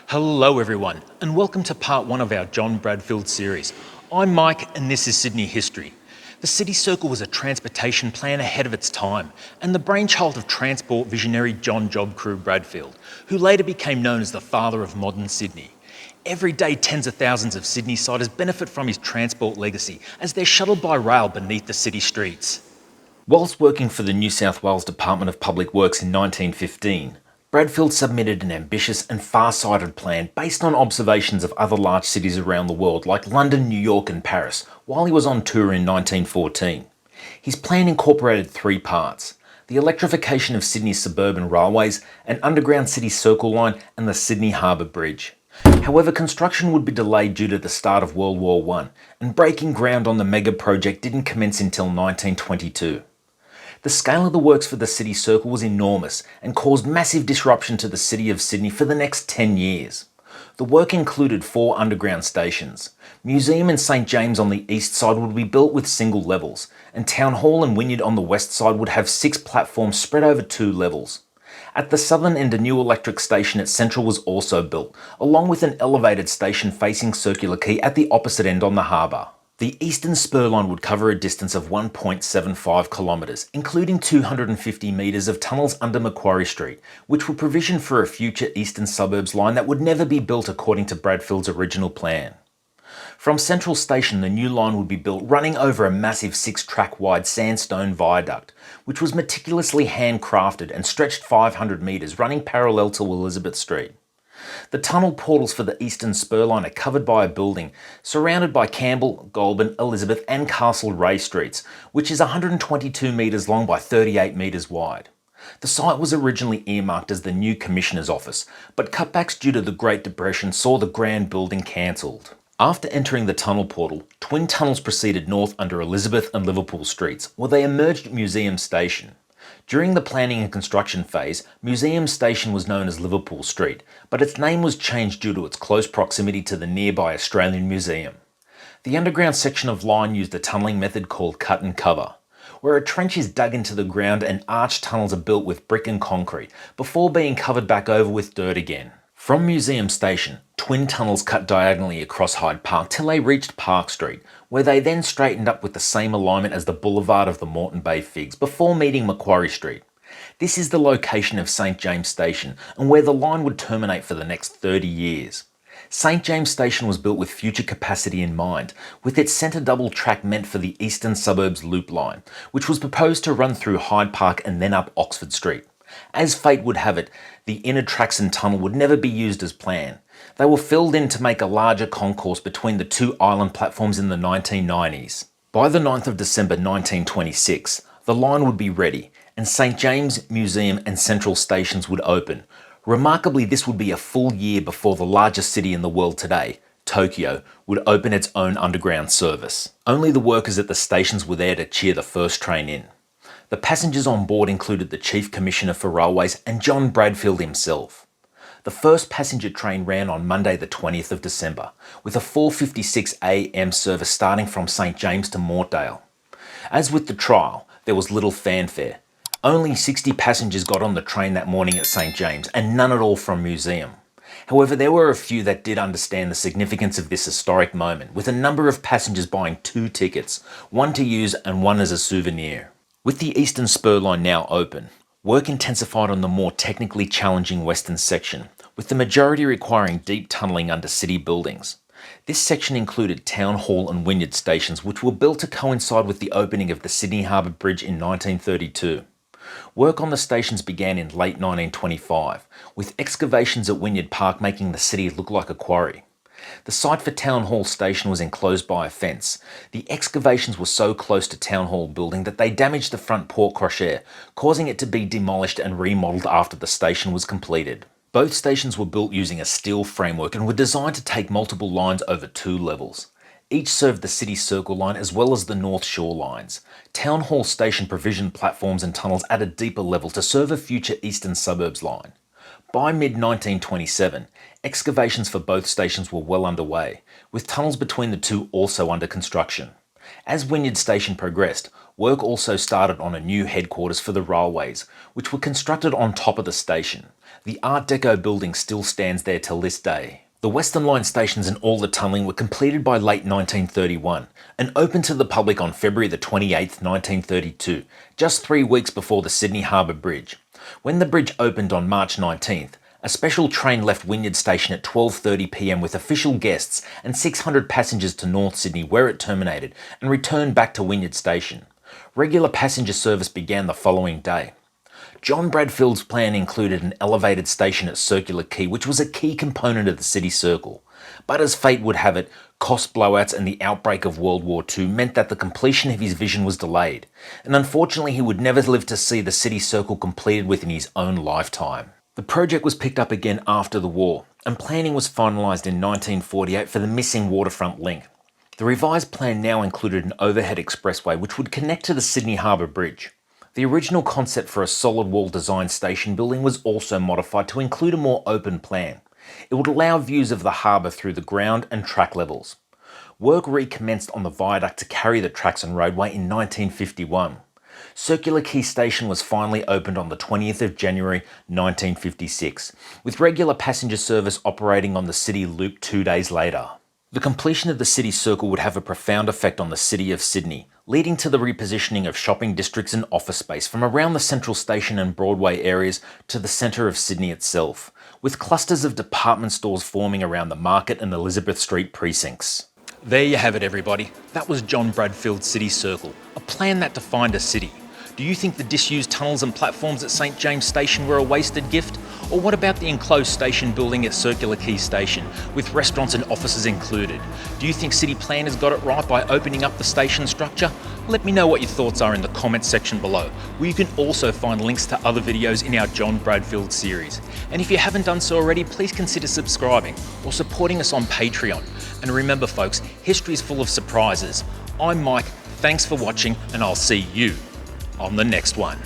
Hello everyone, and welcome to part 1 of our John Bradfield series. I'm Mike, and this is Sydney History. The City Circle was a transportation plan ahead of its time, and the brainchild of transport visionary John Job Crew Bradfield, who later became known as the father of modern Sydney. Every day, tens of thousands of Sydneysiders benefit from his transport legacy as they're shuttled by rail beneath the city streets. Whilst working for the New South Wales Department of Public Works in 1915, Bradfield submitted an ambitious and far-sighted plan based on observations of other large cities around the world like London, New York and Paris while he was on tour in 1914. His plan incorporated 3 parts: the electrification of Sydney's suburban railways, an underground city circle line and the Sydney Harbour Bridge. However, construction would be delayed due to the start of World War I, and breaking ground on the mega project didn't commence until 1922. The scale of the works for the City Circle was enormous and caused massive disruption to the city of Sydney for the next 10 years. The work included 4 underground stations. Museum and St James on the east side would be built with single levels, and Town Hall and Wynyard on the west side would have 6 platforms spread over 2 levels. At the southern end, a new electric station at Central was also built, along with an elevated station facing Circular Quay at the opposite end on the harbour. The eastern spur line would cover a distance of 1.75 kilometres, including 250 metres of tunnels under Macquarie Street, which were provisioned for a future eastern suburbs line that would never be built according to Bradfield's original plan. From Central Station, the new line would be built running over a massive 6-track wide sandstone viaduct, which was meticulously handcrafted and stretched 500 metres, running parallel to Elizabeth Street. The tunnel portals for the eastern spur line are covered by a building surrounded by Campbell, Goulburn, Elizabeth and Castlereagh streets, which is 122 metres long by 38 metres wide. The site was originally earmarked as the new Commissioner's office, but cutbacks due to the Great Depression saw the grand building cancelled. After entering the tunnel portal, twin tunnels proceeded north under Elizabeth and Liverpool streets, where they emerged at Museum Station. During the planning and construction phase, Museum Station was known as Liverpool Street, but its name was changed due to its close proximity to the nearby Australian Museum. The underground section of line used a tunnelling method called cut and cover, where a trench is dug into the ground and arched tunnels are built with brick and concrete, before being covered back over with dirt again. From Museum Station, twin tunnels cut diagonally across Hyde Park till they reached Park Street, where they then straightened up with the same alignment as the boulevard of the Moreton Bay Figs before meeting Macquarie Street. This is the location of St James Station and where the line would terminate for the next 30 years. St James Station was built with future capacity in mind, with its centre double track meant for the Eastern Suburbs Loop Line, which was proposed to run through Hyde Park and then up Oxford Street. As fate would have it, the inner tracks and tunnel would never be used as planned. They were filled in to make a larger concourse between the 2 island platforms in the 1990s. By the 9th of December 1926, the line would be ready, and St James, Museum and Central stations would open. Remarkably, this would be a full year before the largest city in the world today, Tokyo, would open its own underground service. Only the workers at the stations were there to cheer the first train in. The passengers on board included the Chief Commissioner for Railways and John Bradfield himself. The first passenger train ran on Monday the 20th of December, with a 4:56 a.m. service starting from St James to Mortdale. As with the trial, there was little fanfare. Only 60 passengers got on the train that morning at St James, and none at all from Museum. However, there were a few that did understand the significance of this historic moment, with a number of passengers buying 2 tickets, one to use and one as a souvenir. With the Eastern Spur line now open, work intensified on the more technically challenging western section, with the majority requiring deep tunnelling under city buildings. This section included Town Hall and Wynyard stations, which were built to coincide with the opening of the Sydney Harbour Bridge in 1932. Work on the stations began in late 1925, with excavations at Wynyard Park making the city look like a quarry. The site for Town Hall Station was enclosed by a fence. The excavations were so close to Town Hall building that they damaged the front porte cochere, causing it to be demolished and remodelled after the station was completed. Both stations were built using a steel framework and were designed to take multiple lines over 2 levels. Each served the City Circle line as well as the North Shore lines. Town Hall Station provisioned platforms and tunnels at a deeper level to serve a future Eastern Suburbs line. By mid-1927, excavations for both stations were well underway, with tunnels between the 2 also under construction. As Wynyard Station progressed, work also started on a new headquarters for the railways, which were constructed on top of the station. The Art Deco building still stands there till this day. The Western Line stations and all the tunnelling were completed by late 1931 and opened to the public on February the 28th, 1932, just 3 weeks before the Sydney Harbour Bridge. When the bridge opened on March 19th, a special train left Wynyard station at 12:30 p.m. with official guests and 600 passengers to North Sydney where it terminated and returned back to Wynyard station. Regular passenger service began the following day. John Bradfield's plan included an elevated station at Circular Quay, which was a key component of the city circle. But as fate would have it, cost blowouts and the outbreak of World War II meant that the completion of his vision was delayed, and unfortunately he would never live to see the city circle completed within his own lifetime. The project was picked up again after the war, and planning was finalised in 1948 for the missing waterfront link. The revised plan now included an overhead expressway which would connect to the Sydney Harbour Bridge. The original concept for a solid wall design station building was also modified to include a more open plan. It would allow views of the harbour through the ground and track levels. Work recommenced on the viaduct to carry the tracks and roadway in 1951. Circular Quay Station was finally opened on the 20th of January 1956, with regular passenger service operating on the City Loop 2 days later. The completion of the city circle would have a profound effect on the city of Sydney, leading to the repositioning of shopping districts and office space from around the Central Station and Broadway areas to the centre of Sydney itself, with clusters of department stores forming around the Market and Elizabeth Street precincts. There you have it, everybody. That was John Bradfield's City Circle, a plan that defined a city. Do you think the disused tunnels and platforms at St James Station were a wasted gift? Or what about the enclosed station building at Circular Quay Station, with restaurants and offices included? Do you think city planners got it right by opening up the station structure? Let me know what your thoughts are in the comments section below, where you can also find links to other videos in our John Bradfield series. And if you haven't done so already, please consider subscribing or supporting us on Patreon. And remember folks, history is full of surprises. I'm Mike, thanks for watching, and I'll see you on the next one.